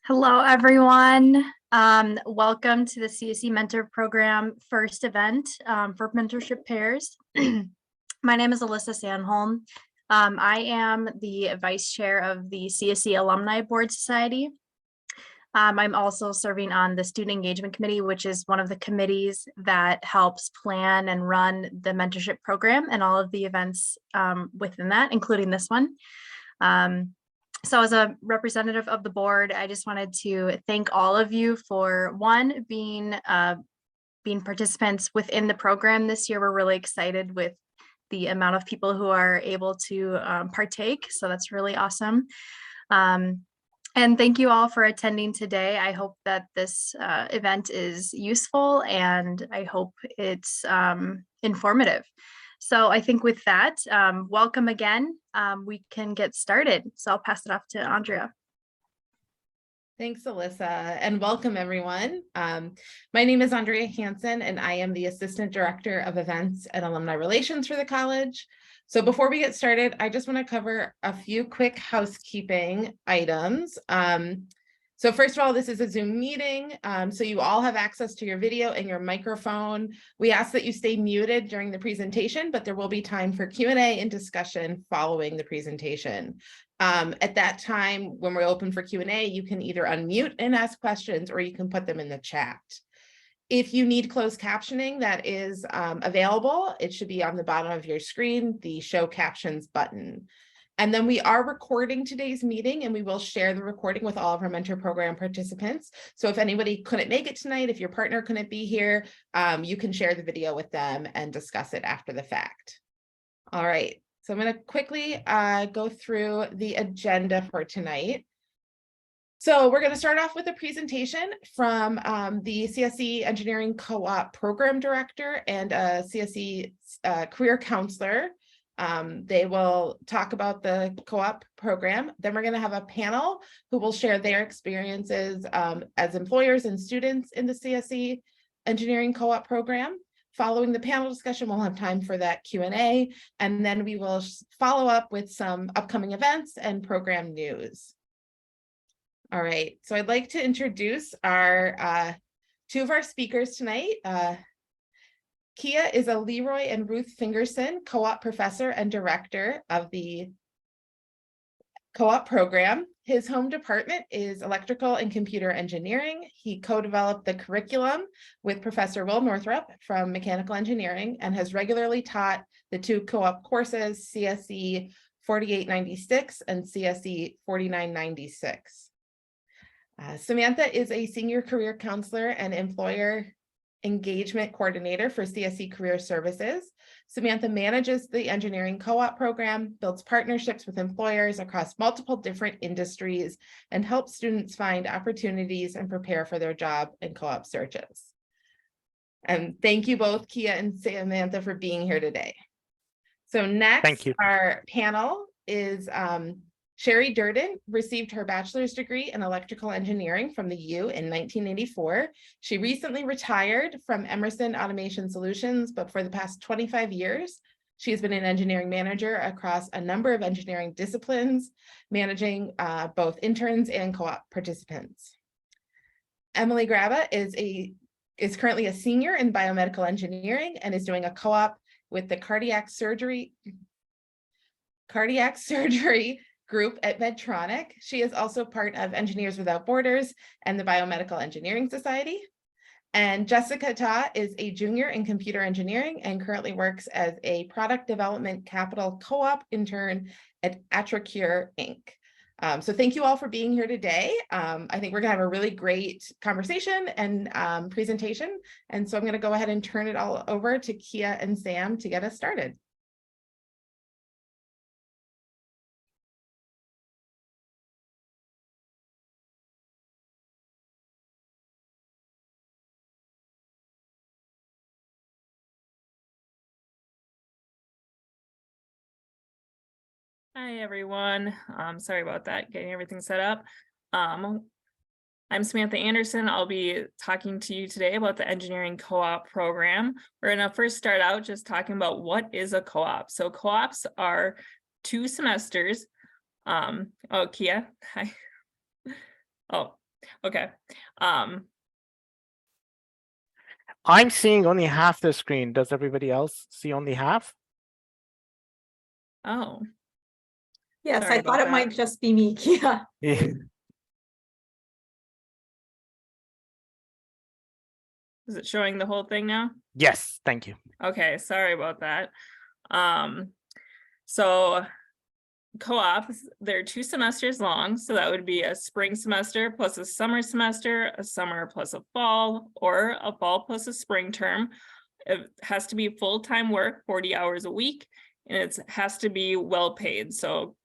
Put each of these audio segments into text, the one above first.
Hello, everyone. Welcome to the CSE Mentor Program first event for mentorship pairs. My name is Alyssa Sandholm. I am the vice chair of the CSE Alumni Board Society. I'm also serving on the Student Engagement Committee, which is one of the committees that helps plan and run the mentorship program and all of the events within that, including this one. So as a representative of the board, I just wanted to thank all of you for being participants within the program this year. We're really excited with the amount of people who are able to partake. So that's really awesome. And thank you all for attending today. I hope that this event is useful and I hope it's informative. So I think with that, welcome again. We can get started. So I'll pass it off to Andrea. Thanks, Alyssa, and welcome everyone. My name is Andrea Hansen, and I am the Assistant Director of Events and Alumni Relations for the college. So before we get started, I just want to cover a few quick housekeeping items. So first of all, this is a Zoom meeting, so you all have access to your video and your microphone. We ask that you stay muted during the presentation, but there will be time for Q&A and discussion following the presentation. At that time, when we're open for Q&A, you can either unmute and ask questions, or you can put them in the chat. If you need closed captioning, that is available. It should be on the bottom of your screen, the show captions button. And then we are recording today's meeting, and we will share the recording with all of our mentor program participants. So if anybody couldn't make it tonight, if your partner couldn't be here, you can share the video with them and discuss it after the fact. All right, so I'm going to quickly go through the agenda for tonight. So we're going to start off with a presentation from the CSE Engineering Co-Op Program Director and a CSE Career Counselor. They will talk about the co-op program. Then we're going to have a panel who will share their experiences as employers and students in the CSE Engineering Co-op program. Following the panel discussion, we'll have time for that Q&A, and then we will follow up with some upcoming events and program news. All right, so I'd like to introduce our two of our speakers tonight. Kia is a Leroy and Ruth Fingerson Co-op Professor and Director of the Co-op program. His home department is Electrical and Computer Engineering. He co-developed the curriculum with Professor Will Northrup from Mechanical Engineering and has regularly taught the two co-op courses, CSE 4896 and CSE 4996. Samantha is a Senior Career Counselor and Employer Engagement Coordinator for CSE Career Services. Samantha manages the engineering co-op program, builds partnerships with employers across multiple different industries, and helps students find opportunities and prepare for their job and co-op searches. And thank you both, Kia and Samantha, for being here today. So next, our panel is Sherry Durden received her bachelor's degree in electrical engineering from the U in 1984. She recently retired from Emerson Automation Solutions, but for the past 25 years, she has been an engineering manager across a number of engineering disciplines, managing both interns and co-op participants. Emily Graba is currently a senior in biomedical engineering and is doing a co-op with the cardiac surgery group at Medtronic. She is also part of Engineers Without Borders and the Biomedical Engineering Society. And Jessica Ta is a junior in computer engineering and currently works as a product development capital co-op intern at Atracure Inc. So thank you all for being here today. I think we're gonna have a really great conversation and presentation. And so I'm gonna go ahead and turn it all over to Kia and Sam to get us started. Hi, everyone. Sorry about that, getting everything set up. I'm Samantha Anderson. I'll be talking to you today about the engineering co-op program. We're going to first start out just talking about what is a co-op. So co-ops are 2 semesters. Oh, Kia. Hi. Oh, Okay. I'm seeing only half the screen. Does everybody else see only half? Oh, Yes, Sorry I thought about it might that. just be me. Yeah. Yeah. is it showing the whole thing now? Yes, thank you. Okay, sorry about that. So co-ops, they're 2 semesters long, so that would be a spring semester plus a summer semester, a summer plus a fall, or a fall plus a spring term. It has to be full-time work, 40 hours a week, and it has to be well paid, so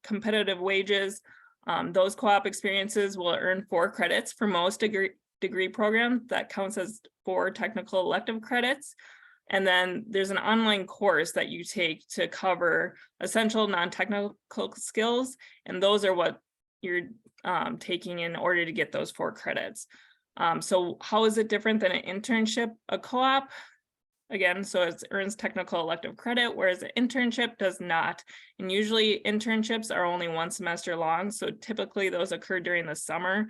competitive wages. Those co-op experiences will earn 4 credits for most degree programs. That counts as 4 technical elective credits. And then there's an online course that you take to cover essential non-technical skills. And those are what you're taking in order to get those 4 credits. So how is it different than an internship? A co-op, again, so it earns technical elective credit, whereas an internship does not. And usually internships are only 1 semester long. So typically those occur during the summer.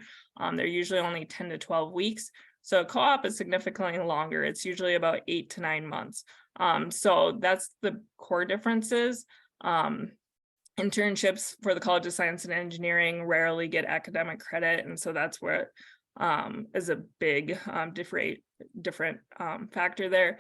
They're usually only 10 to 12 weeks. So a co-op is significantly longer. It's usually about 8 to 9 months. So that's the core differences. Internships for the College of Science and Engineering rarely get academic credit. And so that's where is a big different factor there.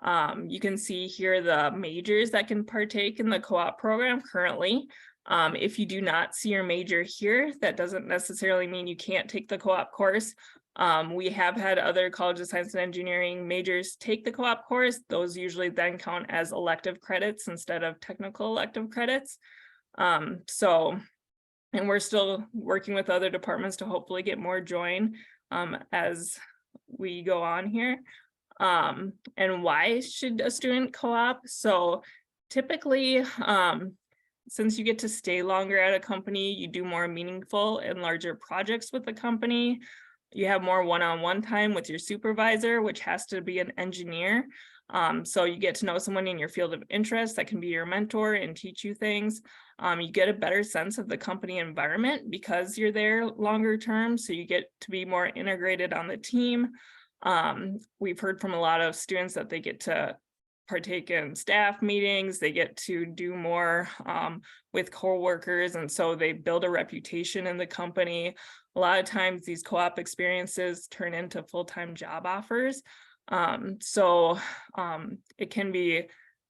You can see here the majors that can partake in the co-op program currently. If you do not see your major here, that doesn't necessarily mean you can't take the co-op course. We have had other College of Science and Engineering majors take the co-op course. Those usually then count as elective credits instead of technical elective credits. And we're still working with other departments to hopefully get more join as we go on here. And why should a student co-op? So typically, since you get to stay longer at a company, you do more meaningful and larger projects with the company. You have more one-on-one time with your supervisor, which has to be an engineer. So you get to know someone in your field of interest that can be your mentor and teach you things. You get a better sense of the company environment because you're there longer term. So you get to be more integrated on the team. We've heard from a lot of students that they get to partake in staff meetings, they get to do more with coworkers, and so they build a reputation in the company. A lot of times these co-op experiences turn into full-time job offers. It can be,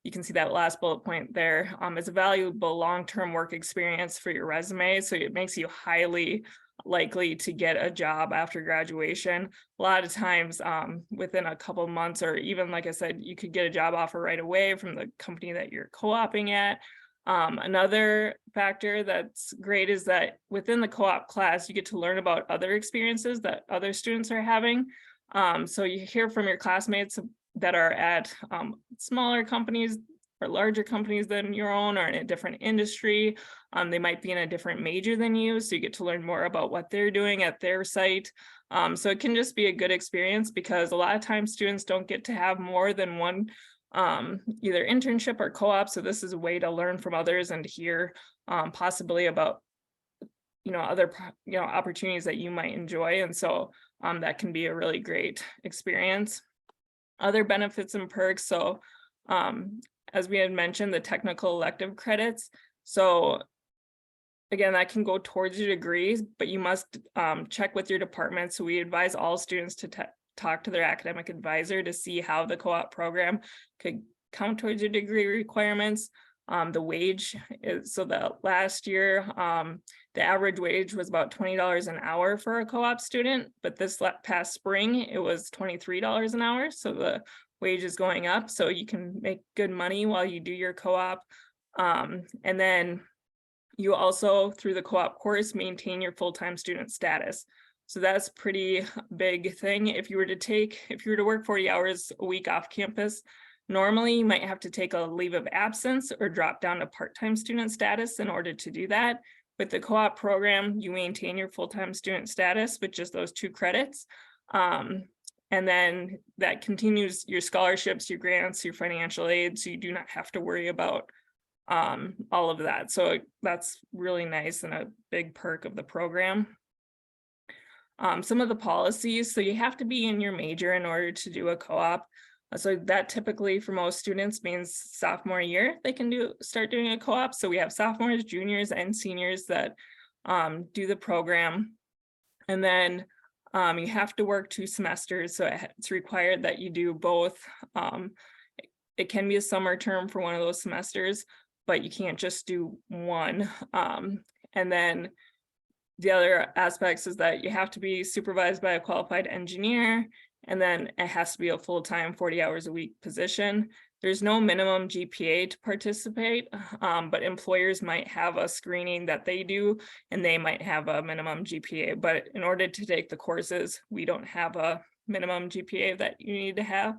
you can see that last bullet point there, is a valuable long-term work experience for your resume. So it makes you highly likely to get a job after graduation. A lot of times within a couple months, or even like I said, you could get a job offer right away from the company that you're co-oping at. Another factor that's great is that within the co-op class, you get to learn about other experiences that other students are having. So you hear from your classmates that are at smaller companies or larger companies than your own, or in a different industry. They might be in a different major than you, so you get to learn more about what they're doing at their site. So it can just be a good experience because a lot of times students don't get to have more than one either internship or co-op. So this is a way to learn from others and to hear possibly about other opportunities that you might enjoy. And so that can be a really great experience. Other benefits and perks. So as we had mentioned, the technical elective credits. So again, that can go towards your degrees, but you must check with your department. So we advise all students to talk to their academic advisor to see how the co-op program could count towards your degree requirements. The wage is, so the last year, the average wage was about $20 an hour for a co-op student, but this past spring, it was $23 an hour. So the wage is going up, so you can make good money while you do your co-op. And then you also, through the co-op course, maintain your full-time student status. So that's a pretty big thing. If you were to work 40 hours a week off campus, normally you might have to take a leave of absence or drop down to part-time student status in order to do that. With the co-op program, you maintain your full-time student status with just those 2 credits. And then that continues your scholarships, your grants, your financial aid, so you do not have to worry about all of that. So that's really nice and a big perk of the program. some of the policies. So you have to be in your major in order to do a co-op. So that typically for most students means sophomore year, they can start doing a co-op. So we have sophomores, juniors, and seniors that do the program. And then you have to work 2 semesters. So it's required that you do both. It can be a summer term for one of those semesters, but you can't just do one. And then the other aspects is that you have to be supervised by a qualified engineer, and then it has to be a full-time 40 hours a week position. There's no minimum GPA to participate, but employers might have a screening that they do, and they might have a minimum GPA. But in order to take the courses, we don't have a minimum GPA that you need to have.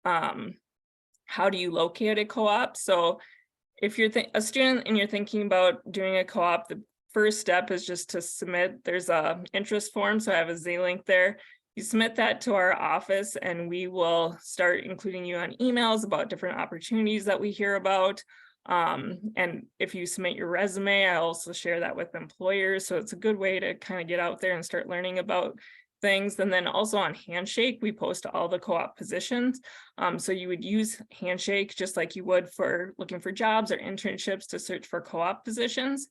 How do you locate a co-op? So if you're a student and you're thinking about doing a co-op, the first step is just to submit. There's a interest form, so I have a Z link there. You submit that to our office and we will start including you on emails about different opportunities that we hear about. And if you submit your resume, I also share that with employers. So it's a good way to kind of get out there and start learning about things. And then also on Handshake, we post all the co-op positions. So you would use Handshake just like you would for looking for jobs or internships to search for co-op positions.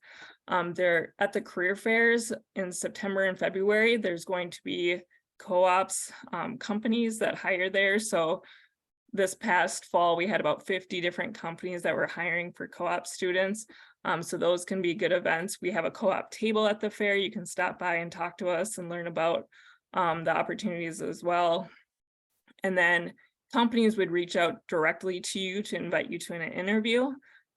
They're at the career fairs in September and February. There's going to be co-ops companies that hire there. So this past fall, we had about 50 different companies that were hiring for co-op students. So those can be good events. We have a co-op table at the fair. You can stop by and talk to us and learn about the opportunities as well. And then companies would reach out directly to you to invite you to an interview.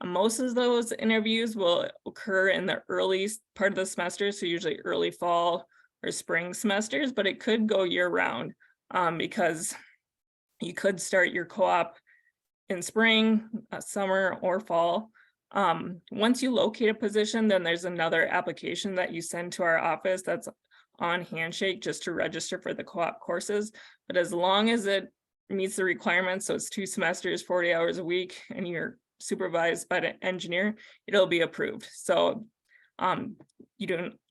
Most of those interviews will occur in the early part of the semester, so usually early fall or spring semesters, but it could go year round because you could start your co-op in spring, summer, or fall. Once you locate a position, then there's another application that you send to our office that's on Handshake just to register for the co-op courses. But as long as it meets the requirements, so it's 2 semesters, 40 hours a week, and you're supervised by an engineer, it'll be approved. So you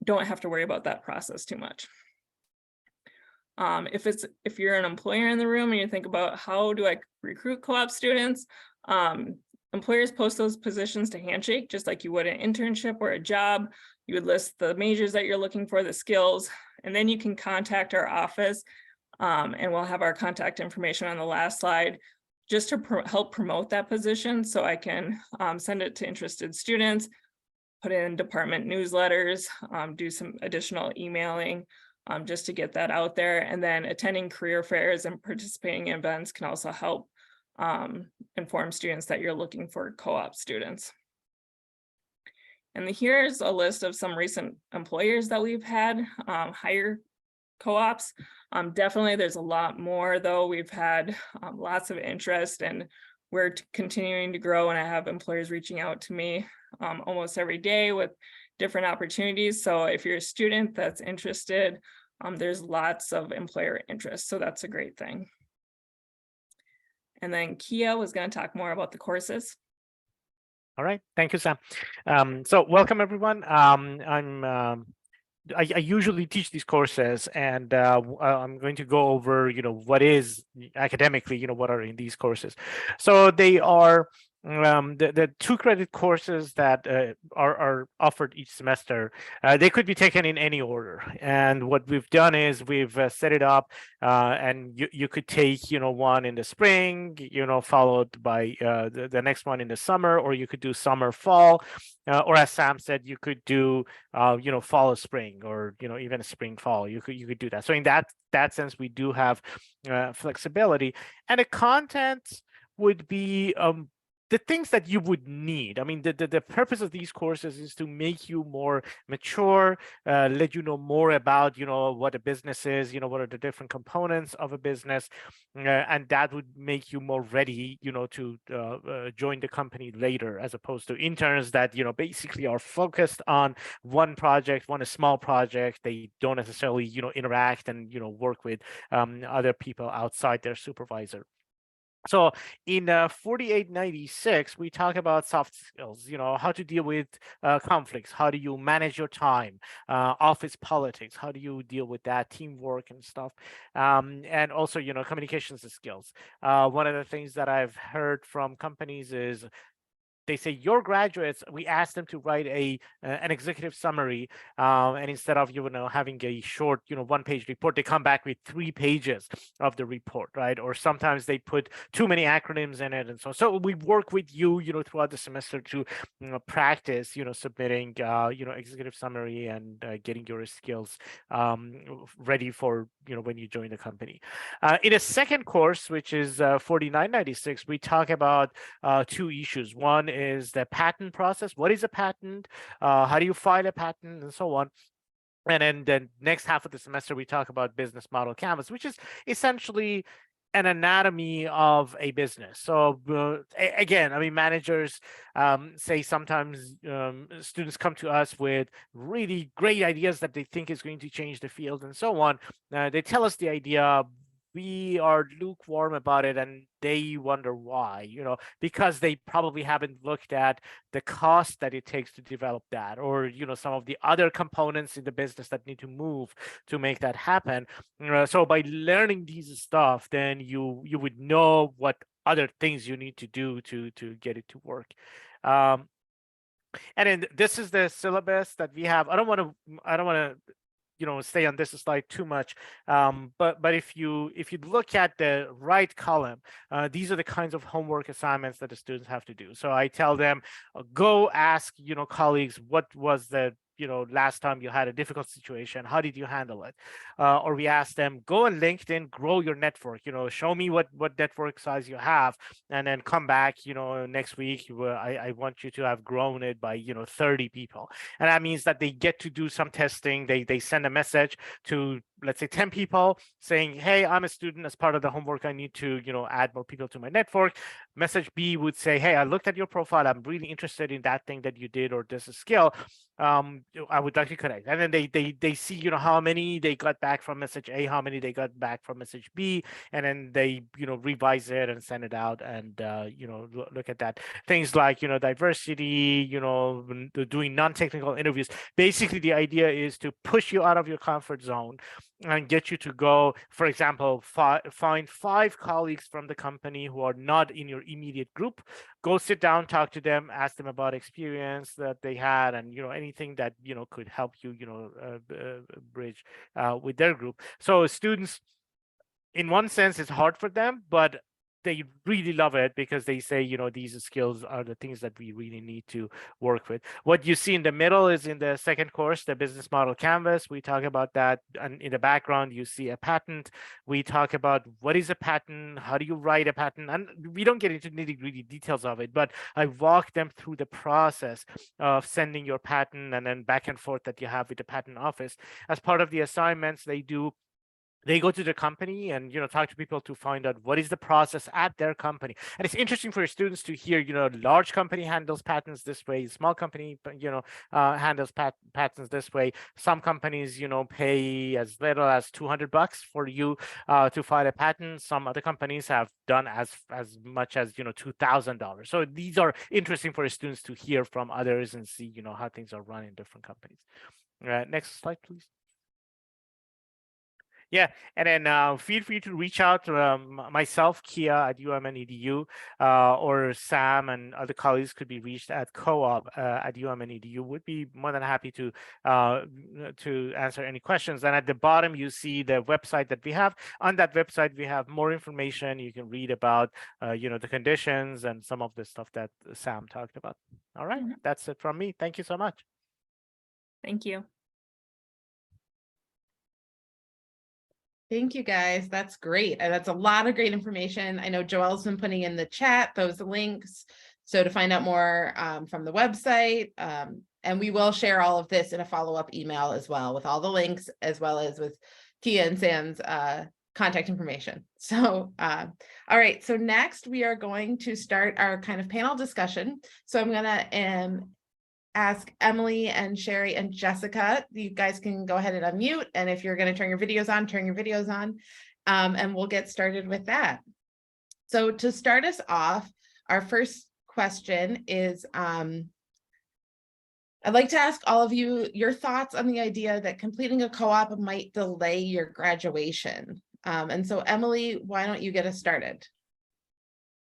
don't have to worry about that process too much. If you're an employer in the room and you think about how do I recruit co-op students, employers post those positions to Handshake just like you would an internship or a job. You would list the majors that you're looking for, the skills, and then you can contact our office, and we'll have our contact information on the last slide just to help promote that position. So I can send it to interested students, put in department newsletters, do some additional emailing just to get that out there. And then attending career fairs and participating in events can also help inform students that you're looking for co-op students. And here's a list of some recent employers that we've had hire co-ops. Definitely there's a lot more though. We've had lots of interest and we're continuing to grow, and I have employers reaching out to me almost every day with different opportunities. So if you're a student that's interested, there's lots of employer interest. So that's a great thing. And then Kia was going to talk more about the courses. All right, thank you, Sam. So welcome everyone. I usually teach these courses, and I'm going to go over, what is academically, what are in these courses. So they are the 2-credit courses that are offered each semester. They could be taken in any order, and what we've done is we've set it up, and you could take one in the spring, followed by the next one in the summer, or you could do summer, fall, or as Sam said, you could do fall or spring, or even a spring, fall. You could do that. So in that sense, we do have flexibility, and the content would be the things that you would need. I mean, the purpose of these courses is to make you more mature, let you know more about, what a business is, what are the different components of a business, and that would make you more ready, to join the company later, as opposed to interns that, basically are focused on one project, one small project. They don't necessarily, interact and, work with other people outside their supervisor. So in 4896, we talk about soft skills, how to deal with conflicts, how do you manage your time, office politics, how do you deal with that, teamwork and stuff, and also, communications skills. One of the things that I've heard from companies is they say your graduates, we ask them to write an executive summary, and instead of having a short one-page report, they come back with 3 pages of the report, right? Or sometimes they put too many acronyms in it, and so we work with you throughout the semester to practice submitting executive summary and getting your skills ready for when you join the company. In a second course, which is 4996, we talk about 2 issues. One is the patent process. What is a patent? How do you file a patent, and so on. And then the next half of the semester, we talk about business model canvas, which is essentially an anatomy of a business. So again, I mean, managers say sometimes students come to us with really great ideas that they think is going to change the field and so on. They tell us the idea. We are lukewarm about it, and they wonder why, because they probably haven't looked at the cost that it takes to develop that, or some of the other components in the business that need to move to make that happen. So by learning these stuff, then you would know what other things you need to do to get it to work. And then this is the syllabus that we have. I don't want to stay on this slide too much, but if you look at the right column, these are the kinds of homework assignments that the students have to do. So I tell them, go ask colleagues, what was the last time you had a difficult situation, how did you handle it? Or we ask them, go on LinkedIn, grow your network, show me what network size you have, and then come back next week. I want you to have grown it by 30 people. And that means that they get to do some testing. They send a message to, let's say, 10 people saying, hey, I'm a student. As part of the homework, I need to add more people to my network. Message B would say, hey, I looked at your profile, I'm really interested in that thing that you did, or this skill. I would like to connect. And then they see how many they got back from message A, how many they got back from message B, and then they revise it and send it out, and look at that. Things like diversity, doing non-technical interviews. Basically, the idea is to push you out of your comfort zone and get you to go, for example, find 5 colleagues from the company who are not in your immediate group. Go sit down, talk to them, ask them about experience that they had, and anything that could help you bridge with their group. So students, in one sense, it's hard for them, but they really love it because they say, these skills are the things that we really need to work with. What you see in the middle is in the second course, the business model canvas. We talk about that. And in the background, you see a patent. We talk about what is a patent, how do you write a patent? And we don't get into nitty-gritty details of it, but I walk them through the process of sending your patent and then back and forth that you have with the patent office. As part of the assignments, they go to the company and talk to people to find out what is the process at their company. And it's interesting for your students to hear large company handles patents this way, small company handles patents this way. Some companies pay as little as $200 for you to file a patent. Some other companies have done as much as $2,000. So these are interesting for your students to hear from others and see how things are run in different companies. Next slide, please. Yeah, and then feel free to reach out to myself, Kia at UMN.edu, or Sam and other colleagues could be reached at co-op at UMN.edu. Would be more than happy to answer any questions. And at the bottom, you see the website that we have. On that website, we have more information. You can read about the conditions and some of the stuff that Sam talked about. All right, That's it from me. Thank you so much. Thank you. Thank you, guys. That's great. And that's a lot of great information. I know Joelle's been putting in the chat those links. So to find out more from the website, and we will share all of this in a follow-up email as well, with all the links, as well as with Kia and Sam's contact information. So, all right. So next we are going to start our kind of panel discussion. So I'm gonna ask Emily and Sherry and Jessica, you guys can go ahead and unmute. And if you're going to turn your videos on, turn your videos on, and we'll get started with that. So to start us off, our first question is, I'd like to ask all of you your thoughts on the idea that completing a co-op might delay your graduation. And so Emily, why don't you get us started?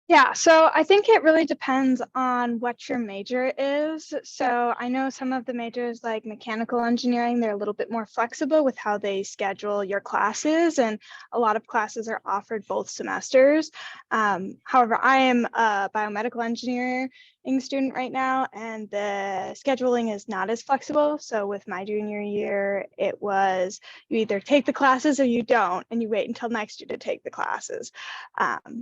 Yeah, so I think it really depends on what your major is. So I know some of the majors like mechanical engineering, they're a little bit more flexible with how they schedule your classes, and a lot of classes are offered both semesters. However, I am a biomedical engineering student right now, and the scheduling is not as flexible. So with my junior year, it was you either take the classes or you don't, and you wait until next year to take the classes.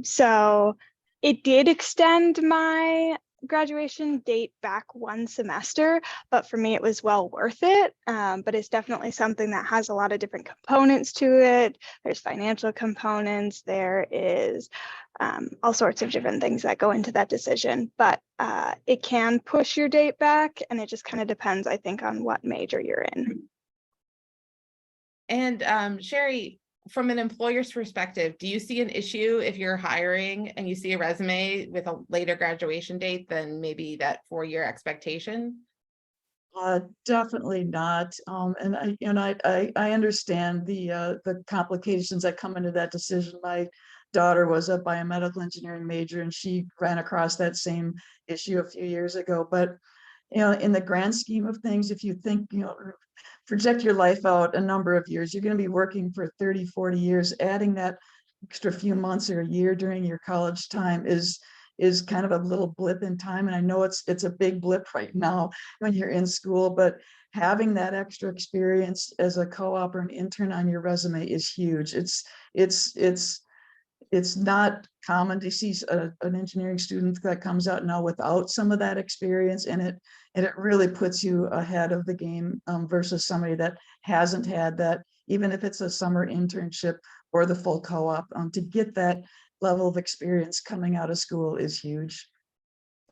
So it did extend my graduation date back one semester, but for me, it was well worth it. But it's definitely something that has a lot of different components to it. There's financial components, there is all sorts of different things that go into that decision, but it can push your date back, and it just kind of depends, I think, on what major you're in. And Sherry, from an employer's perspective, do you see an issue if you're hiring and you see a resume with a later graduation date than maybe that 4-year expectation? Definitely not. And I understand the complications that come into that decision. My daughter was a biomedical engineering major, and she ran across that same issue a few years ago. But in the grand scheme of things, if you think, project your life out a number of years, you're going to be working for 30, 40 years. Adding that extra few months or a year during your college time is kind of a little blip in time. And I know it's a big blip right now when you're in school, but having that extra experience as a co-op or an intern on your resume is huge. It's not common to see an engineering student that comes out now without some of that experience, and it really puts you ahead of the game versus somebody that hasn't had that, even if it's a summer internship or the full co-op. To get that level of experience coming out of school is huge.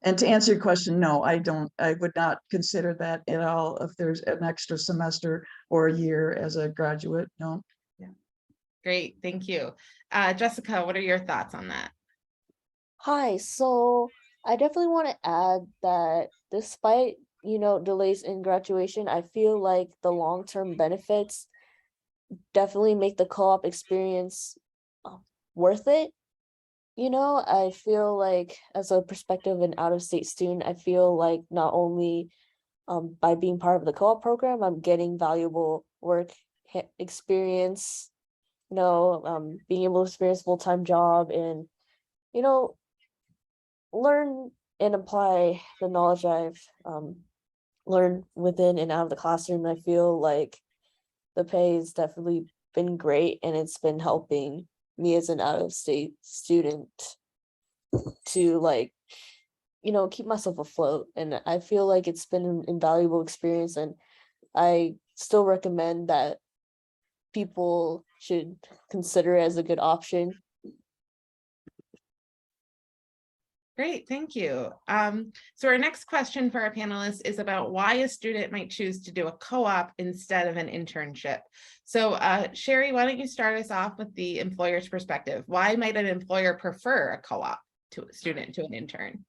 And to answer your question, no, I would not consider that at all if there's an extra semester or a year as a graduate. No. Great, thank you. Jessica, what are your thoughts on that? Hi, so I definitely want to add that despite, delays in graduation, I feel like the long-term benefits definitely make the co-op experience worth it. I feel like as a prospective and out-of-state student, I feel like not only by being part of the co-op program, I'm getting valuable work experience, being able to experience full-time job and, learn and apply the knowledge I've learned within and out of the classroom. I feel like the pay has definitely been great, and it's been helping me as an out-of-state student to keep myself afloat. And I feel like it's been an invaluable experience, and I still recommend that people should consider it as a good option. Great, thank you. So our next question for our panelists is about why a student might choose to do a co-op instead of an internship. So Sherry, why don't you start us off with the employer's perspective? Why might an employer prefer a co-op to a student to an intern?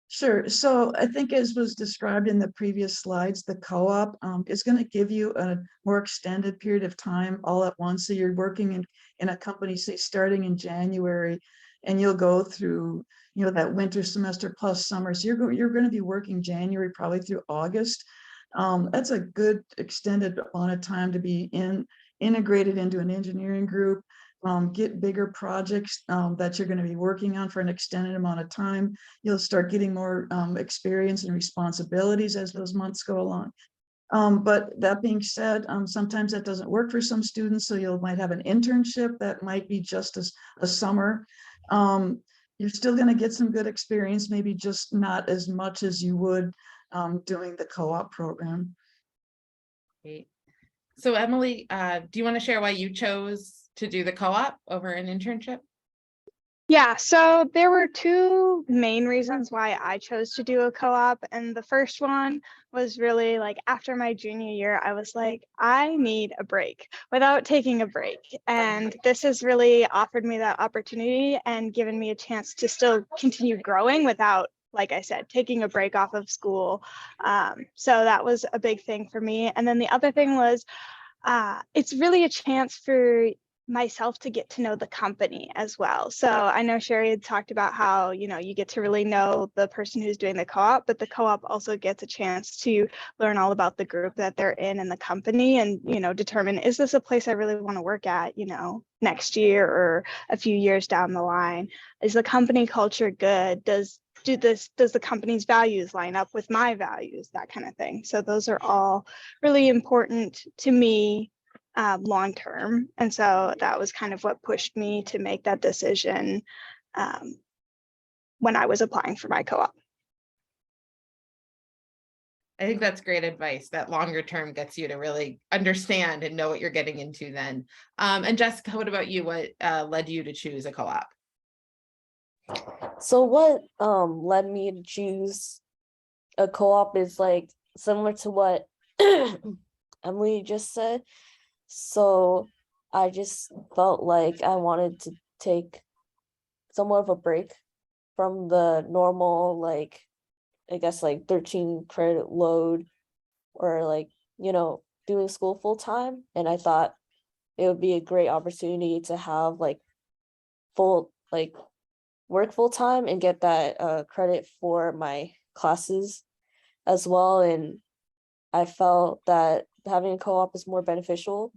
Sure. So I think, as was described in the previous slides, the co-op is going to give you a more extended period of time all at once. So you're working in a company, say, starting in January, and you'll go through, that winter semester plus summer. So you're going to be working January probably through August. That's a good extended amount of time to be integrated into an engineering group. Get bigger projects that you're going to be working on for an extended amount of time. You'll start getting more experience and responsibilities as those months go along. But that being said, sometimes that doesn't work for some students. So you might have an internship that might be just a summer. You're still going to get some good experience, maybe just not as much as you would doing the co-op program. Great. So Emily, do you want to share why you chose to do the co-op over an internship? Yeah, so there were two main reasons why I chose to do a co-op. And the first one was really like after my junior year, I was like, I need a break without taking a break. And this has really offered me that opportunity and given me a chance to still continue growing without, like I said, taking a break off of school. So that was a big thing for me. And then the other thing was, it's really a chance for myself to get to know the company as well. So I know Sherry had talked about how, you get to really know the person who's doing the co-op, but the co-op also gets a chance to learn all about the group that they're in and the company and, determine, is this a place I really want to work at, next year or a few years down the line? Is the company culture good? Does the company's values line up with my values, that kind of thing? So those are all really important to me long term. And so that was kind of what pushed me to make that decision when I was applying for my co-op. I think that's great advice. That longer term gets you to really understand and know what you're getting into then. And Jessica, what about you? What led you to choose a co-op? So what led me to choose a co-op is like similar to what Emily just said. So I just felt like I wanted to take somewhat of a break from the normal, like, I guess like 13 credit load or like, doing school full time. And I thought it would be a great opportunity to have like work full time and get that credit for my classes as well. And I felt that having a co-op is more beneficial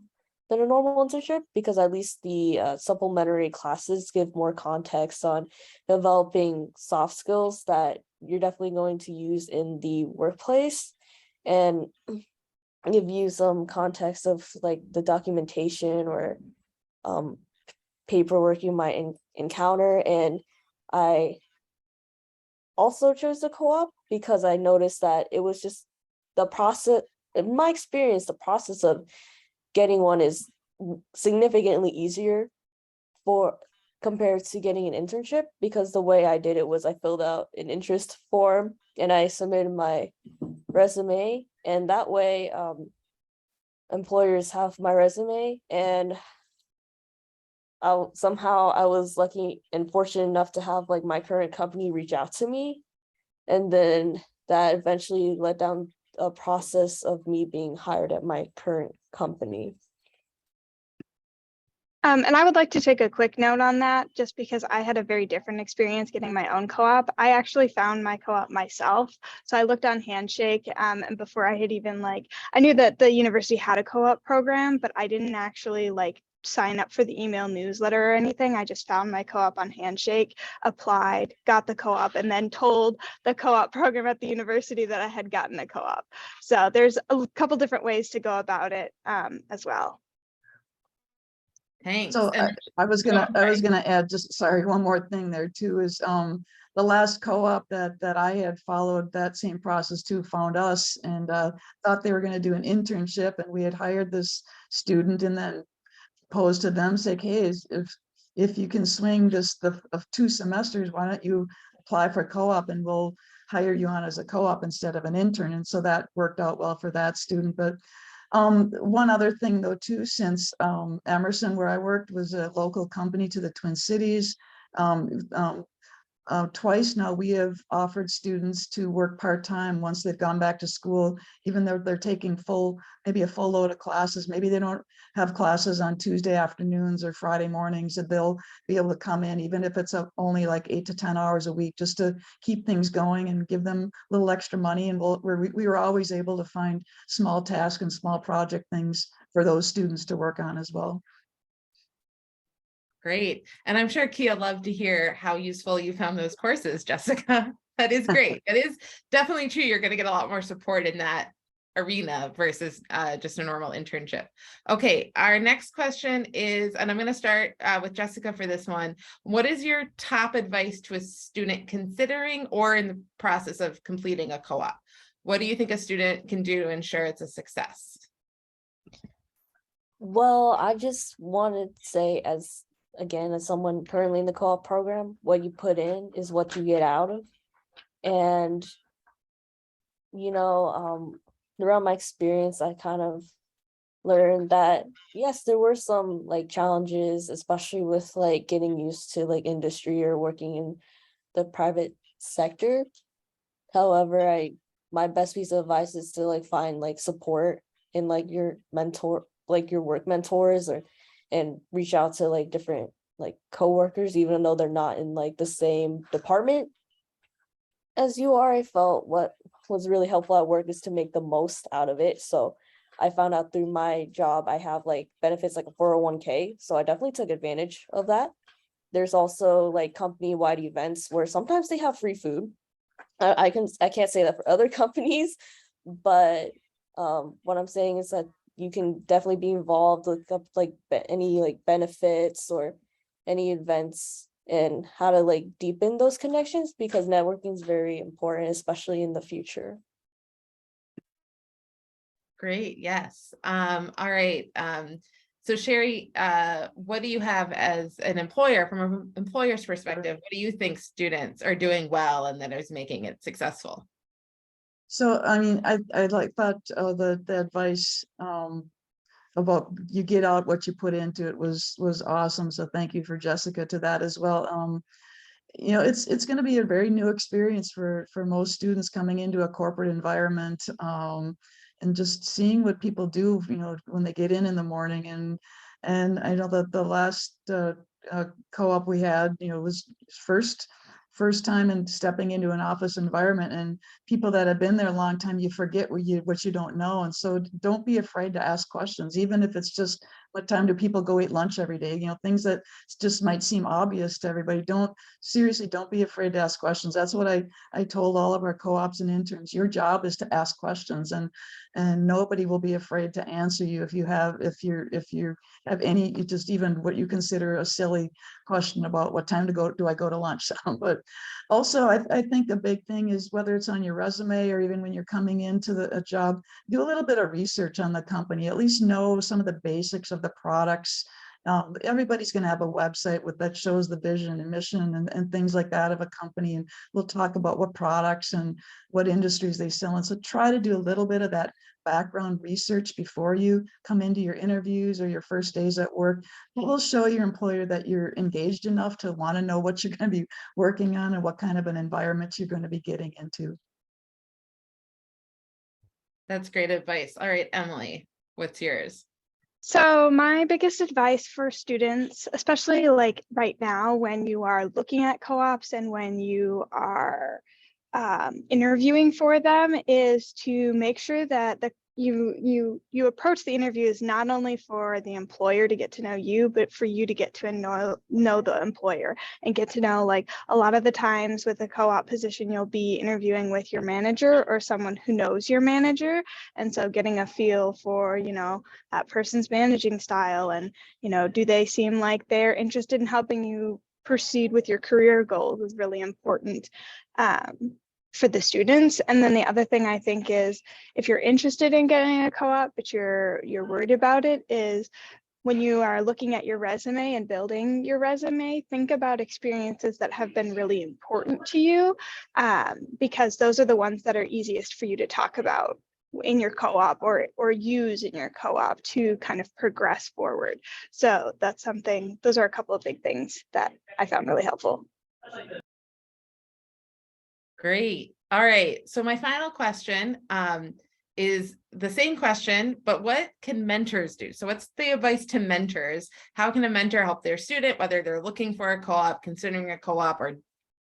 than a normal internship because at least the supplementary classes give more context on developing soft skills that you're definitely going to use in the workplace and give you some context of like the documentation or paperwork you might encounter. And I also chose the co-op because I noticed that it was just the process, in my experience, the process of getting one is significantly easier compared to getting an internship, because the way I did it was I filled out an interest form and I submitted my resume, and that way employers have my resume, and I was lucky and fortunate enough to have like my current company reach out to me, and then that eventually led down a process of me being hired at my current company. And I would like to take a quick note on that, just because I had a very different experience getting my own co-op. I actually found my co-op myself. So I looked on Handshake, and before I had even I knew that the university had a co-op program, but I didn't actually sign up for the email newsletter or anything. I just found my co-op on Handshake, applied, got the co-op, and then told the co-op program at the university that I had gotten a co-op. So there's a couple different ways to go about it as well. Thanks. So I was gonna add just, sorry, one more thing there too, is the last co-op that I had followed that same process too, found us and thought they were going to do an internship, and we had hired this student and then posed to them, say, hey, if you can swing this of 2 semesters, why don't you apply for co-op and we'll hire you on as a co-op instead of an intern. And so that worked out well for that student. But one other thing though too, since Emerson, where I worked, was a local company to the Twin Cities, twice now we have offered students to work part-time once they've gone back to school, even though they're taking maybe a full load of classes. Maybe they don't have classes on Tuesday afternoons or Friday mornings, and they'll be able to come in, even if it's only like 8 to 10 hours a week, just to keep things going and give them a little extra money. And we were always able to find small tasks and small project things for those students to work on as well. Great. And I'm sure Kia loved to hear how useful you found those courses, Jessica. That is great. It is definitely true. You're going to get a lot more support in that arena versus just a normal internship. Okay, our next question is, and I'm going to start with Jessica for this one. What is your top advice to a student considering or in the process of completing a co-op? What do you think a student can do to ensure it's a success? Well, I just wanted to say, as again, as someone currently in the co-op program, what you put in is what you get out of. And, throughout my experience, I kind of learned that, yes, there were some like challenges, especially with like getting used to like industry or working in the private sector. However, my best piece of advice is to like find like support in like your mentor, like your work mentors, and reach out to like different like coworkers, even though they're not in like the same department as you are. I felt what was really helpful at work is to make the most out of it. So I found out through my job, I have like benefits like a 401k. So I definitely took advantage of that. There's also like company-wide events where sometimes they have free food. I can't say that for other companies, but what I'm saying is that you can definitely be involved with like any like benefits or any events, and how to like deepen those connections, because networking is very important, especially in the future. Great, yes. All right. So Sherry, what do you have as an employer, from an employer's perspective? What do you think students are doing well and that is making it successful? So, I mean, I like that the advice about you get out what you put into it was awesome. So thank you for Jessica to that as well. It's going to be a very new experience for most students coming into a corporate environment, and just seeing what people do, when they get in the morning. And I know that the last co-op we had, was first time and stepping into an office environment, and people that have been there a long time, you forget what you don't know. And so don't be afraid to ask questions, even if it's just, what time do people go eat lunch every day? Things that just might seem obvious to everybody. Don't be afraid to ask questions. That's what I told all of our co-ops and interns. Your job is to ask questions, and nobody will be afraid to answer you if you have any, just even what you consider a silly question about what time do I go to lunch. But also, I think the big thing is, whether it's on your resume or even when you're coming into a job, do a little bit of research on the company. At least know some of the basics of the products. Everybody's going to have a website that shows the vision and mission and things like that of a company, and we'll talk about what products and what industries they sell in. So try to do a little bit of that background research before you come into your interviews or your first days at work. It will show your employer that you're engaged enough to want to know what you're going to be working on and what kind of an environment you're going to be getting into. That's great advice. All right, Emily, what's yours? So my biggest advice for students, especially like right now when you are looking at co-ops and when you are interviewing for them, is to make sure that you approach the interviews not only for the employer to get to know you, but for you to get to know the employer and get to know, like, a lot of the times with a co-op position, you'll be interviewing with your manager or someone who knows your manager. And so getting a feel for, that person's managing style, and, do they seem like they're interested in helping you proceed with your career goals is really important for the students. And then the other thing I think is, if you're interested in getting a co-op, but you're worried about it, is when you are looking at your resume and building your resume, think about experiences that have been really important to you, because those are the ones that are easiest for you to talk about in your co-op or use in your co-op to kind of progress forward. So that's something, those are a couple of big things that I found really helpful. Great. All right. So my final question is the same question, but what can mentors do? So what's the advice to mentors? How can a mentor help their student, whether they're looking for a co-op, considering a co-op, or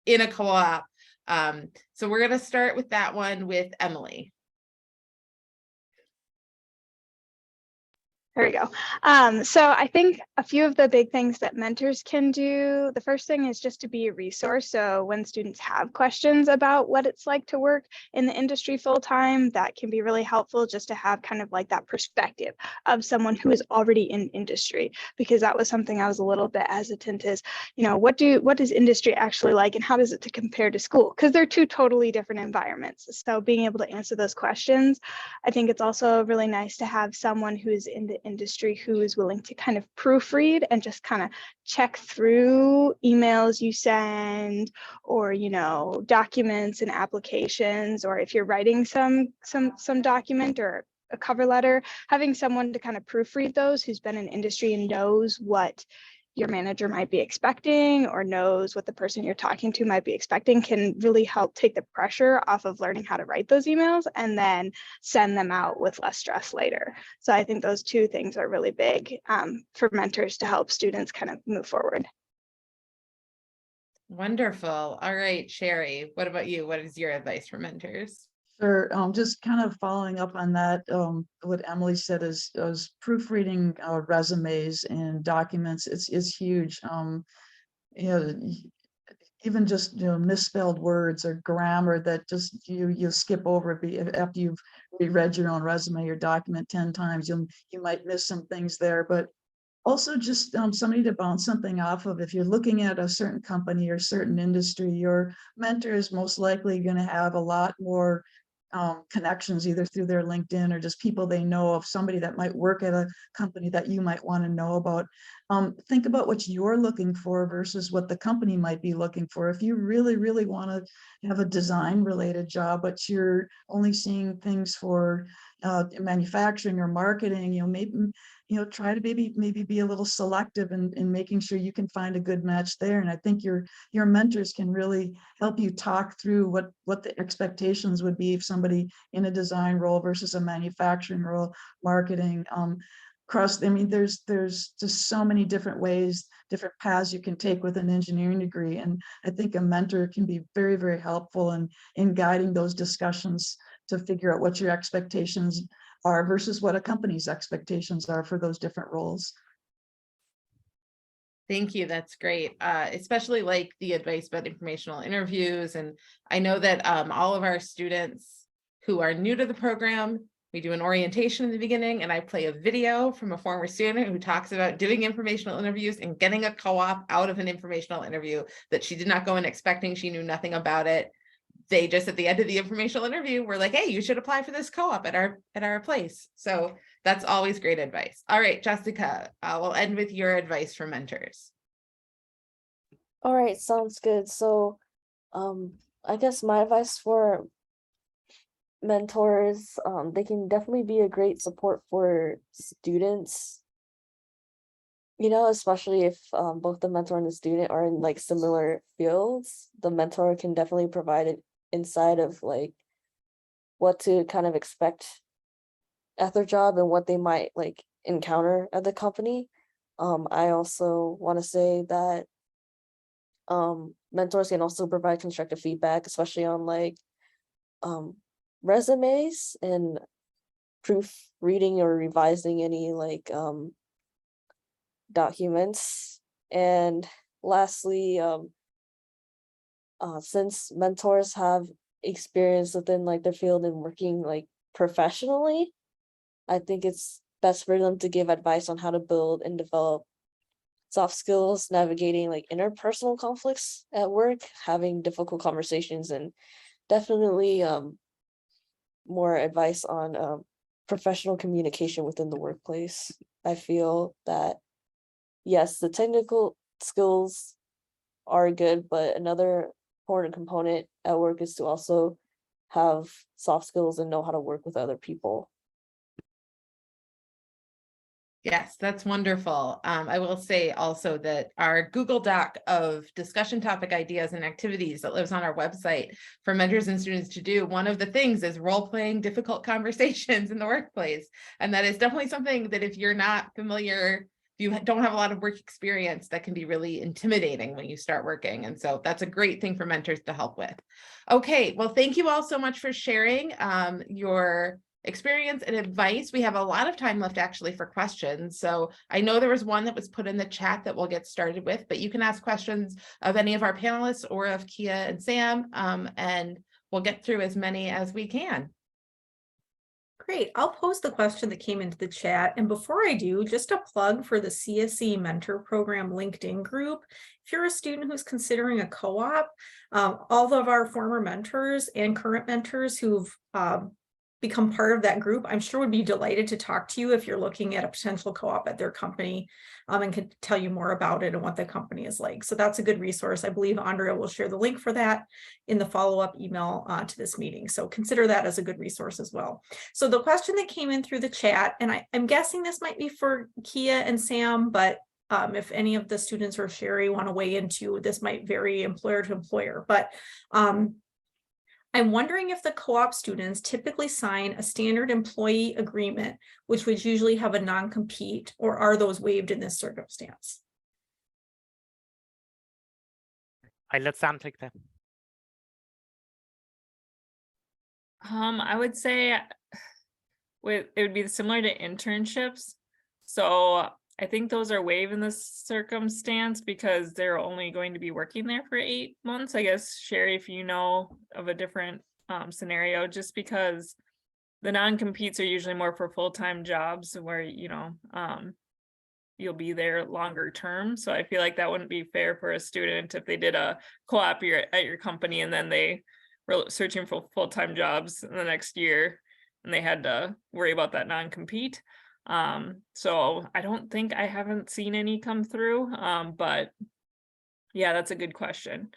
in a co-op? So we're going to start with that one with Emily. There we go. So I think a few of the big things that mentors can do, the first thing is just to be a resource. So when students have questions about what it's like to work in the industry full time, that can be really helpful, just to have kind of like that perspective of someone who is already in industry, because that was something I was a little bit hesitant is, what is industry actually like, and how does it compare to school? Because they're two totally different environments. So being able to answer those questions, I think it's also really nice to have someone who is in the industry who is willing to kind of proofread and just kind of check through emails you send, or, you know, documents and applications, or if you're writing some document or a cover letter, having someone to kind of proofread those who's been in industry and knows what your manager might be expecting or knows what the person you're talking to might be expecting can really help take the pressure off of learning how to write those emails and then send them out with less stress later. So I think those two things are really big for mentors to help students kind of move forward. Wonderful. All right, Sherry, what about you? What is your advice for mentors? Sure. Just kind of following up on that, what Emily said is proofreading resumes and documents. It's huge. You know, even just, you know, misspelled words or grammar that just you skip over after you've reread your own resume or document 10 times. You might miss some things there, but also just somebody to bounce something off of. If you're looking at a certain company or certain industry, your mentor is most likely going to have a lot more connections, either through their LinkedIn or just people they know of, somebody that might work at a company that you might want to know about. Think about what you're looking for versus what the company might be looking for. If you really want to have a design related job, but you're only seeing things for manufacturing or marketing, you know, maybe, you know, try to maybe be a little selective in making sure you can find a good match there. And I think your mentors can really help you talk through what the expectations would be if somebody in a design role versus a manufacturing role, marketing, I mean, there's just so many different ways, different paths you can take with an engineering degree. And I think a mentor can be very helpful in guiding those discussions to figure out what your expectations are versus what a company's expectations are for those different roles. Thank you. That's great. Especially like the advice about informational interviews. And I know that all of our students who are new to the program, we do an orientation in the beginning, and I play a video from a former student who talks about doing informational interviews and getting a co-op out of an informational interview that she did not go in expecting. She knew nothing about it. They just, at the end of the informational interview, were like, hey, you should apply for this co-op at our place. So that's always great advice. All right, Jessica, we'll end with your advice for mentors. All right, sounds good. So I guess my advice for mentors, they can definitely be a great support for students, you know, especially if both the mentor and the student are in like similar fields. The mentor can definitely provide an insight of like what to kind of expect at their job and what they might like encounter at the company. I also want to say that mentors can also provide constructive feedback, especially on like resumes and proofreading or revising any like documents. And lastly, since mentors have experience within like their field and working like professionally, I think it's best for them to give advice on how to build and develop soft skills, navigating like interpersonal conflicts at work, having difficult conversations, and definitely more advice on professional communication within the workplace. I feel that, yes, the technical skills are good, but another important component at work is to also have soft skills and know how to work with other people. Yes, that's wonderful. I will say also that our Google Doc of discussion topic ideas and activities that lives on our website for mentors and students to do, one of the things is role-playing difficult conversations in the workplace. And that is definitely something that if you're not familiar, if you don't have a lot of work experience, that can be really intimidating when you start working. And so that's a great thing for mentors to help with. Okay, well, thank you all so much for sharing your experience and advice. We have a lot of time left actually for questions. So I know there was one that was put in the chat that we'll get started with, but you can ask questions of any of our panelists or of Kia and Sam, and we'll get through as many as we can. Great. I'll pose the question that came into the chat. And before I do, just a plug for the CSE Mentor Program LinkedIn group. If you're a student who's considering a co-op, all of our former mentors and current mentors who've become part of that group, I'm sure would be delighted to talk to you if you're looking at a potential co-op at their company, and could tell you more about it and what the company is like. So that's a good resource. I believe Andrea will share the link for that in the follow-up email to this meeting. So consider that as a good resource as well. So the question that came in through the chat, and I'm guessing this might be for Kia and Sam, but if any of the students or Sherry want to weigh into, this might vary employer to employer, but I'm wondering if the co-op students typically sign a standard employee agreement, which would usually have a non-compete, or are those waived in this circumstance? I let Sam take that. I would say it would be similar to internships. So I think those are waived in this circumstance because they're only going to be working there for 8 months. I guess, Sherry, if you know of a different scenario, just because the non-competes are usually more for full-time jobs where, you'll be there longer term. So I feel like that wouldn't be fair for a student if they did a co-op at your company and then they were searching for full-time jobs in the next year and they had to worry about that non-compete. So I haven't seen any come through, but yeah, that's a good question.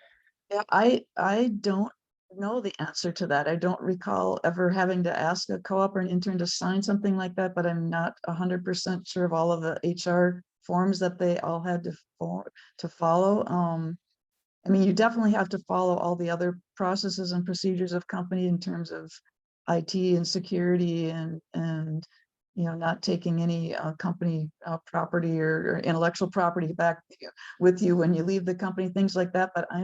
Yeah, I don't know the answer to that. I don't recall ever having to ask a co-op or an intern to sign something like that, but I'm not 100% sure of all of the HR forms that they all had to follow. I mean, you definitely have to follow all the other processes and procedures of company in terms of IT and security and not taking any company property or intellectual property back with you when you leave the company, things like that. But I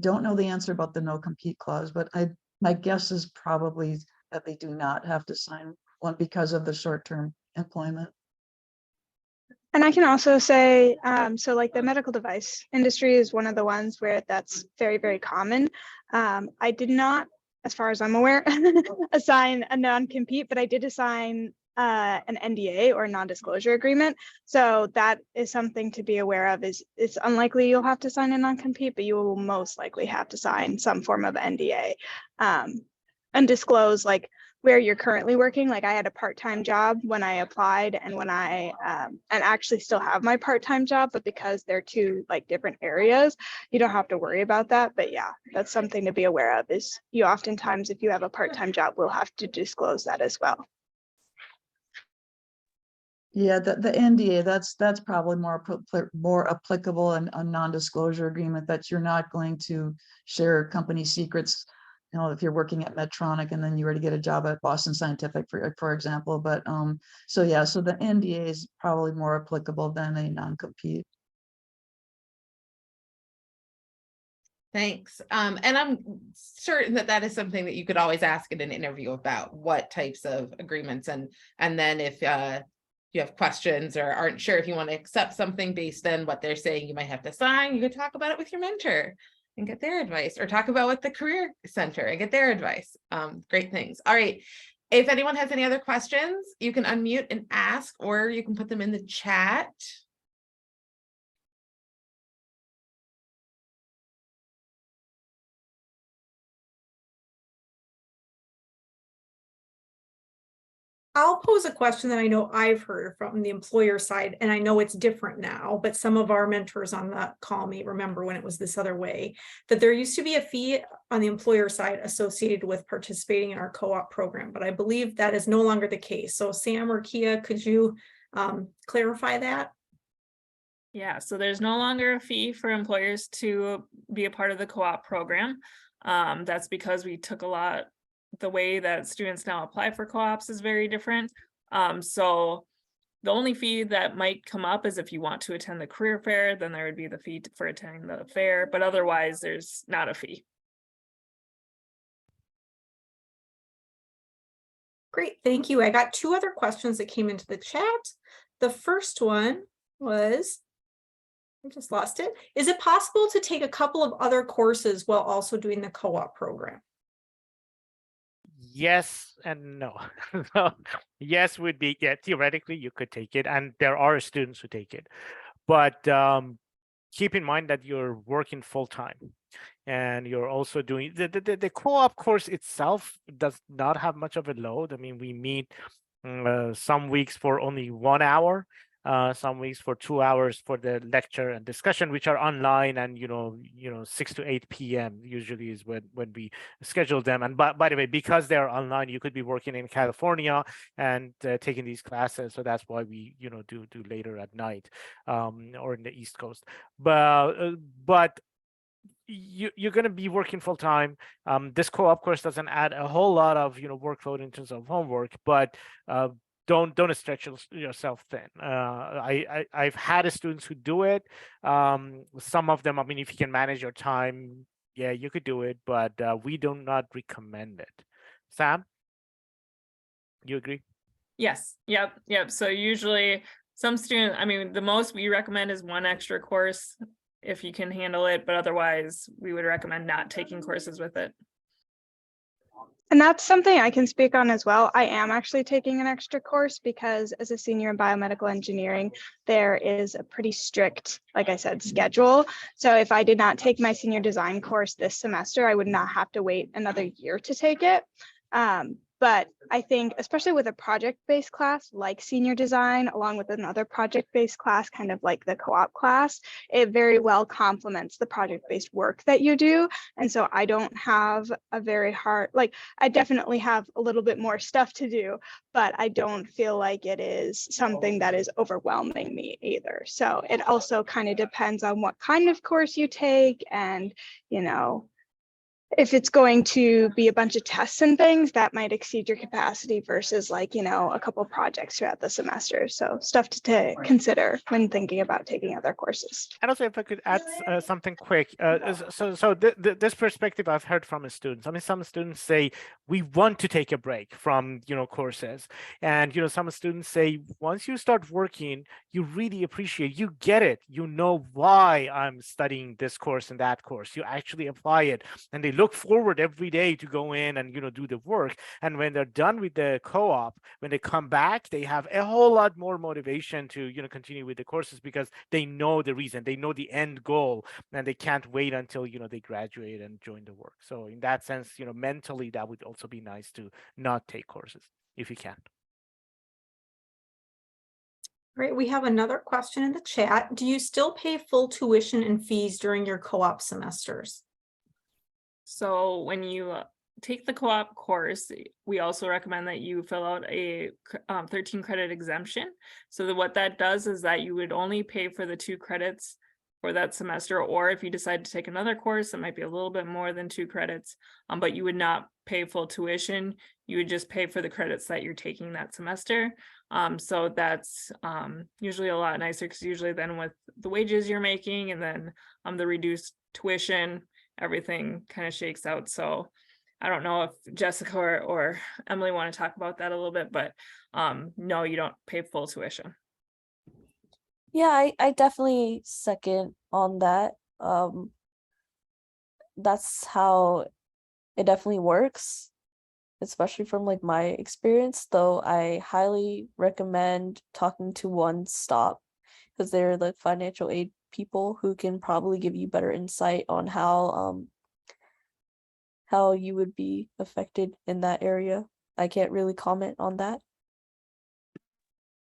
don't know the answer about the no compete clause, but my guess is probably that they do not have to sign one because of the short-term employment. And I can also say, so like the medical device industry is one of the ones where that's very, very common. I did not, as far as I'm aware, assign a non-compete, but I did assign an NDA or a non-disclosure agreement. So that is something to be aware of. It's unlikely you'll have to sign a non-compete, but you will most likely have to sign some form of NDA and disclose like where you're currently working. Like I had a part-time job when I applied and when I and actually still have my part-time job, but because they're two like different areas, you don't have to worry about that. But yeah, that's something to be aware of is you oftentimes, if you have a part-time job, will have to disclose that as well. Yeah, the NDA, that's probably more applicable and a non-disclosure agreement that you're not going to share company secrets. If you're working at Medtronic and then you were to get a job at Boston Scientific, for example. But so the NDA is probably more applicable than a non-compete. Thanks. And I'm certain that is something that you could always ask in an interview about what types of agreements, and then if you have questions or aren't sure if you want to accept something based on what they're saying you might have to sign, you could talk about it with your mentor and get their advice, or talk about with the Career Center and get their advice. Great things. All right. If anyone has any other questions, you can unmute and ask, or you can put them in the chat. I'll pose a question that I know I've heard from the employer side, and I know it's different now, but some of our mentors on the call may remember when it was this other way, that there used to be a fee on the employer side associated with participating in our co-op program, but I believe that is no longer the case. So Sam or Kia, could you clarify that? Yeah, so there's no longer a fee for employers to be a part of the co-op program. That's because we took the way that students now apply for co-ops is very different. So the only fee that might come up is if you want to attend the career fair, then there would be the fee for attending the fair, but otherwise there's not a fee. Great, thank you. I got two other questions that came into the chat. The first one was, I just lost it. Is it possible to take a couple of other courses while also doing the co-op program? Yes and no. Yes would be, yeah, theoretically you could take it, and there are students who take it, but keep in mind that you're working full-time. And you're also doing the co-op course itself does not have much of a load. I mean, we meet some weeks for only 1 hour, some weeks for 2 hours for the lecture and discussion, which are online, and 6 to 8 p.m. usually is when we schedule them. And by the way, because they're online, you could be working in California and taking these classes, so that's why we do later at night, or in the East Coast. But you're going to be working full time. This co-op course doesn't add a whole lot of workload in terms of homework, but don't stretch yourself thin. I've had students who do it. Some of them, I mean, if you can manage your time, yeah, you could do it, but we do not recommend it. Sam, you agree? Yes. Yep. So usually some students, I mean, the most we recommend is 1 extra course if you can handle it, but otherwise we would recommend not taking courses with it. And that's something I can speak on as well. I am actually taking an extra course because as a senior in biomedical engineering, there is a pretty strict, like I said, schedule. So if I did not take my senior design course this semester, I would not have to wait another year to take it. But I think, especially with a project-based class like senior design, along with another project-based class, kind of like the co-op class, it very well complements the project-based work that you do. And so I don't have a very hard, like, I definitely have a little bit more stuff to do, but I don't feel like it is something that is overwhelming me either. So it also kind of depends on what kind of course you take, and, if it's going to be a bunch of tests and things, that might exceed your capacity versus a couple projects throughout the semester. So stuff to consider when thinking about taking other courses. And also, if I could add something quick, this perspective I've heard from students. I mean, some students say we want to take a break from courses, and some students say once you start working, you really appreciate, you get it, why I'm studying this course and that course. You actually apply it, and they look forward every day to go in and do the work. And when they're done with the co-op, when they come back, they have a whole lot more motivation to continue with the courses, because they know the reason, they know the end goal, and they can't wait until they graduate and join the work. So in that sense, mentally, that would also be nice to not take courses if you can. Great. We have another question in the chat. Do you still pay full tuition and fees during your co-op semesters? So when you take the co-op course, we also recommend that you fill out a 13 credit exemption. So what that does is that you would only pay for the 2 credits for that semester, or if you decide to take another course, it might be a little bit more than 2 credits, but you would not pay full tuition. You would just pay for the credits that you're taking that semester. So that's usually a lot nicer, because usually then with the wages you're making and then the reduced tuition, everything kind of shakes out. So I don't know if Jessica or Emily want to talk about that a little bit, but no, you don't pay full tuition. Yeah, I definitely second on that. That's how it definitely works, especially from my experience, though I highly recommend talking to One Stop, because they're the financial aid people who can probably give you better insight on how you would be affected in that area. I can't really comment on that.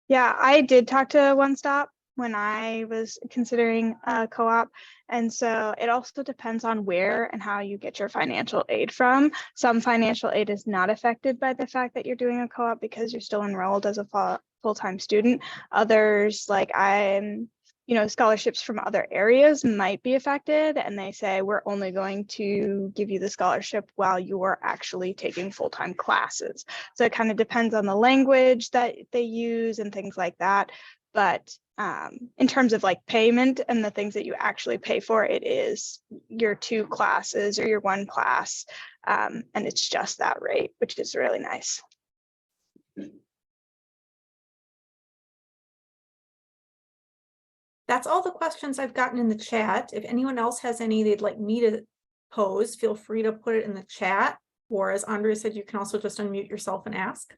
Yeah, I did talk to One Stop when I was considering a co-op. And so it also depends on where and how you get your financial aid from. Some financial aid is not affected by the fact that you're doing a co-op because you're still enrolled as a full-time student. Others, like scholarships from other areas might be affected, and they say we're only going to give you the scholarship while you are actually taking full-time classes. So it kind of depends on the language that they use and things like that. But in terms of payment and the things that you actually pay for, it is your 2 classes or your 1 class, and it's just that rate, which is really nice. That's all the questions I've gotten in the chat. If anyone else has any they'd like me to pose, feel free to put it in the chat. Or as Andrea said, you can also just unmute yourself and ask.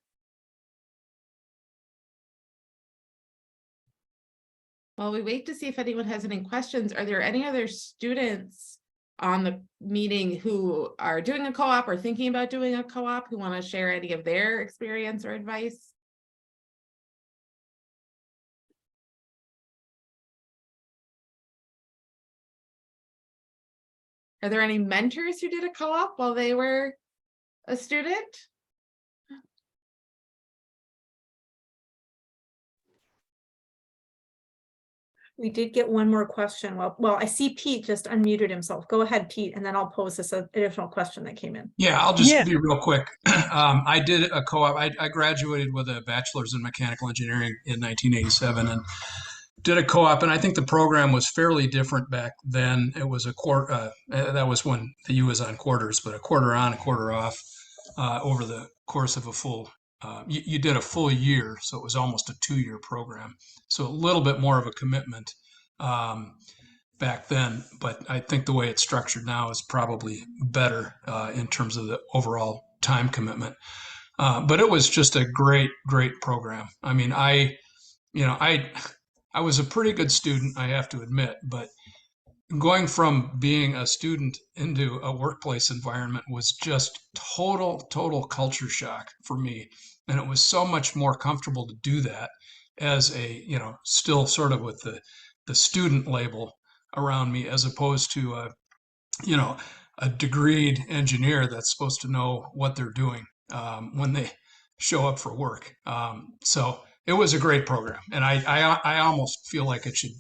While we wait to see if anyone has any questions, are there any other students on the meeting who are doing a co-op or thinking about doing a co-op, who want to share any of their experience or advice? Are there any mentors who did a co-op while they were a student? We did get one more question. Well, I see Pete just unmuted himself. Go ahead, Pete, and then I'll pose this additional question that came in. Yeah, I'll just Yeah. be real quick. I did a co-op. I graduated with a bachelor's in mechanical engineering in 1987 and did a co-op. And I think the program was fairly different back then. It was a quarter, that was when the U was on quarters, but a quarter on, a quarter off over the course of a full, you did a full year. So it was almost a 2-year program. So a little bit more of a commitment. Back then, but I think the way it's structured now is probably better in terms of the overall time commitment. But it was just a great program. I mean, I was a pretty good student, I have to admit, but going from being a student into a workplace environment was just total culture shock for me. And it was so much more comfortable to do that as a, still sort of with the student label around me, as opposed to a degreed engineer that's supposed to know what they're doing when they show up for work. So it was a great program, and I almost feel like it should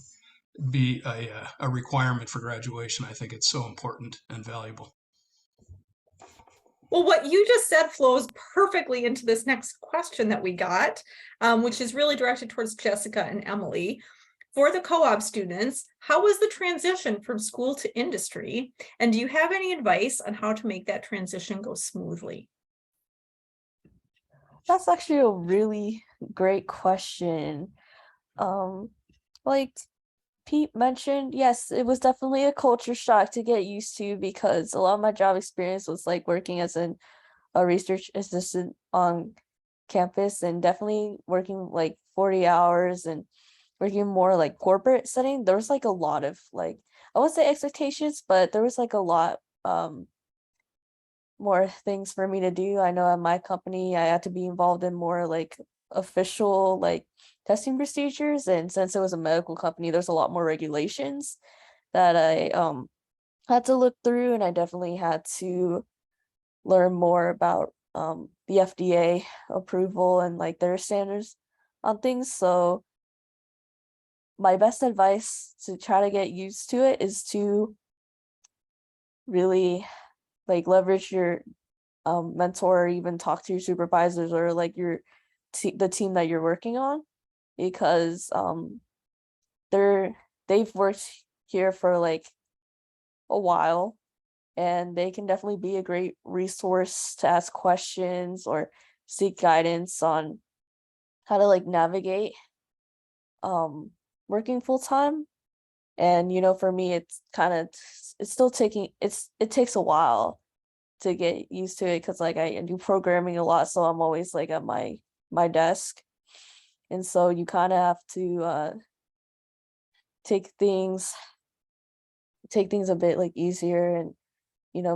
be a requirement for graduation. I think it's so important and valuable. Well, what you just said flows perfectly into this next question that we got, which is really directed towards Jessica and Emily. For the co-op students, how was the transition from school to industry? And do you have any advice on how to make that transition go smoothly? That's actually a really great question. Like Pete mentioned, yes, it was definitely a culture shock to get used to, because a lot of my job experience was like working as a research assistant on campus, and definitely working like 40 hours and working more like corporate setting. There was like a lot of like, I wouldn't say expectations, but there was like a lot more things for me to do. I know at my company I had to be involved in more like official like testing procedures, and since it was a medical company, there's a lot more regulations that I had to look through, and I definitely had to learn more about the FDA approval and like their standards on things. So my best advice to try to get used to it is to really like leverage your mentor, or even talk to your supervisors or like the team that you're working on, because they've worked here for like a while, and they can definitely be a great resource to ask questions or seek guidance on how to like navigate working full time. And for me, it takes a while to get used to it, because like I do programming a lot, so I'm always like at my desk, and so you kind of have to take things a bit like easier, and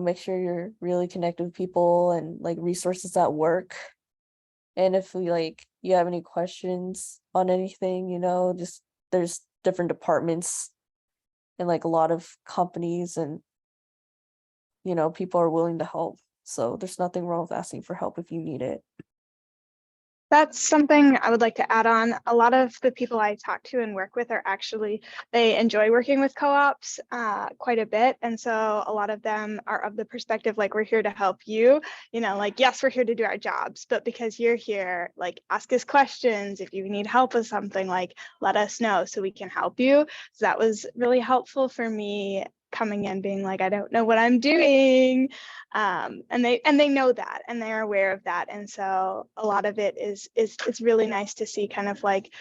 make sure you're really connected with people and like resources at work. And if you have any questions on anything, just there's different departments and like a lot of companies, and people are willing to help. So there's nothing wrong with asking for help if you need it. That's something I would like to add on. A lot of the people I talk to and work with they enjoy working with co-ops quite a bit. And so a lot of them are of the perspective, like, we're here to help you, like, yes, we're here to do our jobs, but because you're here, like, ask us questions. If you need help with something, like, let us know so we can help you. So that was really helpful for me, coming in being like, I don't know what I'm doing. And they know that, and they're aware of that. And so a lot of it is it's really nice to see kind of like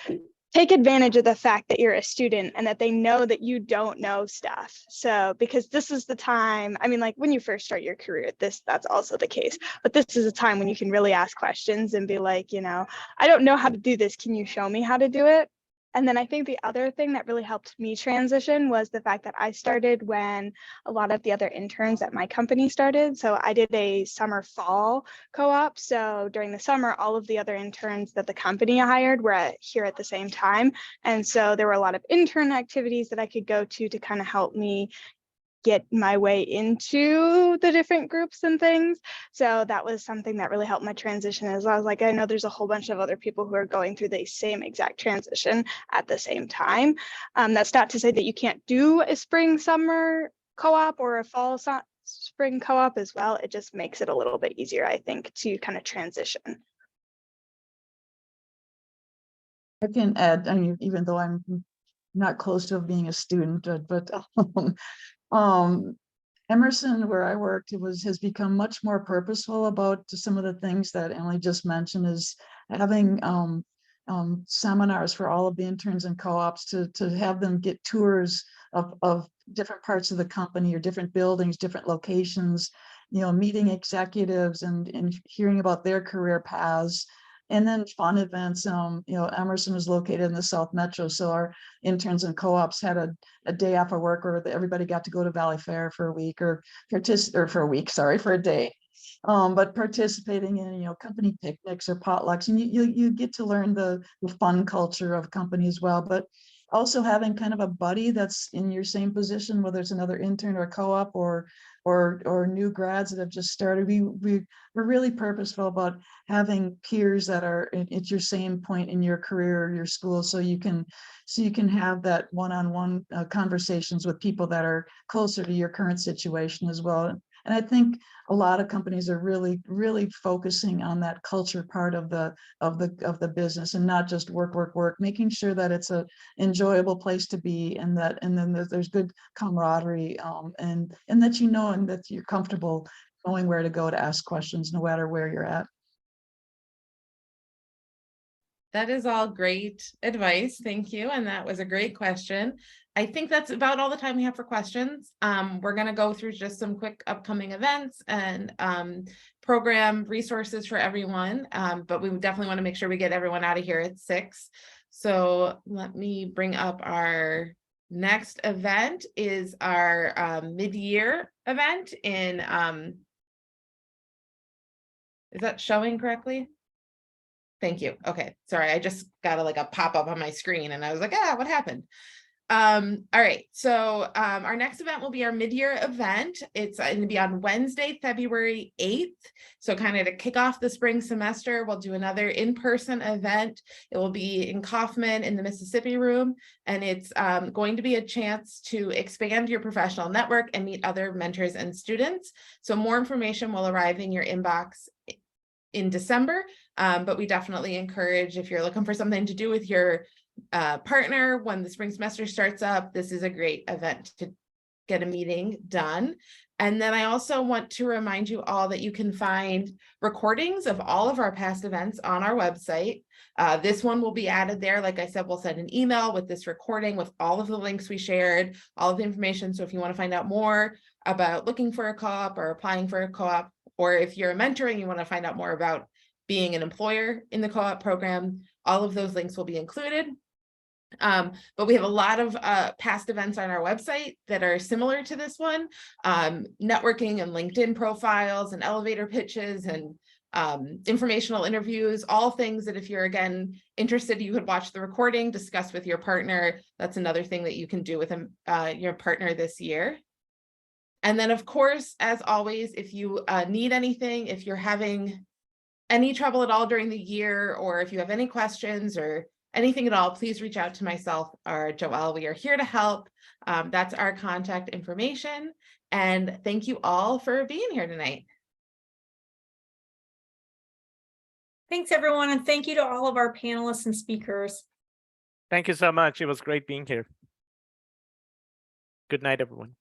take advantage of the fact that you're a student and that they know that you don't know stuff. So because this is the time, I mean, like when you first start your career, that's also the case, but this is a time when you can really ask questions and be like, I don't know how to do this. Can you show me how to do it? And then I think the other thing that really helped me transition was the fact that I started when a lot of the other interns at my company started. So I did a summer fall co-op. So during the summer, all of the other interns that the company hired were here at the same time. And so there were a lot of intern activities that I could go to kind of help me get my way into the different groups and things. So that was something that really helped my transition, as I was like, I know there's a whole bunch of other people who are going through the same exact transition at the same time. That's not to say that you can't do a spring summer co-op or a fall spring co-op as well. It just makes it a little bit easier, I think, to kind of transition. I can add, I mean, even though I'm not close to being a student, but Emerson, where I worked, has become much more purposeful about some of the things that Emily just mentioned, is having seminars for all of the interns and co-ops to have them get tours of different parts of the company or different buildings, different locations, meeting executives and hearing about their career paths. And then fun events. Emerson was located in the South Metro, so our interns and co-ops had a day off of work where everybody got to go to Valley Fair for a week for a day. But participating in company picnics or potlucks, and you get to learn the fun culture of company as well. But also having kind of a buddy that's in your same position, whether it's another intern or co-op or new grads that have just started. We're really purposeful about having peers that are at your same point in your career or your school, so you can have that one-on-one conversations with people that are closer to your current situation as well. And I think a lot of companies are really focusing on that culture part of the business, and not just work, making sure that it's a enjoyable place to be, and then there's good camaraderie, and that and that you're comfortable knowing where to go to ask questions no matter where you're at. That is all great advice. Thank you. And that was a great question. I think that's about all the time we have for questions. We're going to go through just some quick upcoming events and program resources for everyone. But we definitely want to make sure we get everyone out of here at 6. So let me bring up our next event is our mid-year event in, is that showing correctly? Thank you. Okay, sorry, I just got a pop-up on my screen and I was like, what happened? All right, so our next event will be our mid-year event. It's going to be on Wednesday, February 8th. So kind of to kick off the spring semester, we'll do another in-person event. It will be in Kaufman in the Mississippi Room, and it's going to be a chance to expand your professional network and meet other mentors and students. So more information will arrive in your inbox in December, but we definitely encourage, if you're looking for something to do with your partner when the spring semester starts up, this is a great event to get a meeting done. And then I also want to remind you all that you can find recordings of all of our past events on our website. This one will be added there. Like I said, we'll send an email with this recording with all of the links we shared, all of the information. So if you want to find out more about looking for a co-op or applying for a co-op, or if you're a mentor and you want to find out more about being an employer in the co-op program, all of those links will be included. But we have a lot of past events on our website that are similar to this one, networking and LinkedIn profiles and elevator pitches and informational interviews, all things that if you're, again, interested, you could watch the recording, discuss with your partner. That's another thing that you can do with your partner this year. And then, of course, as always, if you need anything, if you're having any trouble at all during the year, or if you have any questions or anything at all, please reach out to myself or Joelle. We are here to help. That's our contact information. And thank you all for being here tonight. Thanks, everyone. And thank you to all of our panelists and speakers. Thank you so much. It was great being here. Good night, everyone.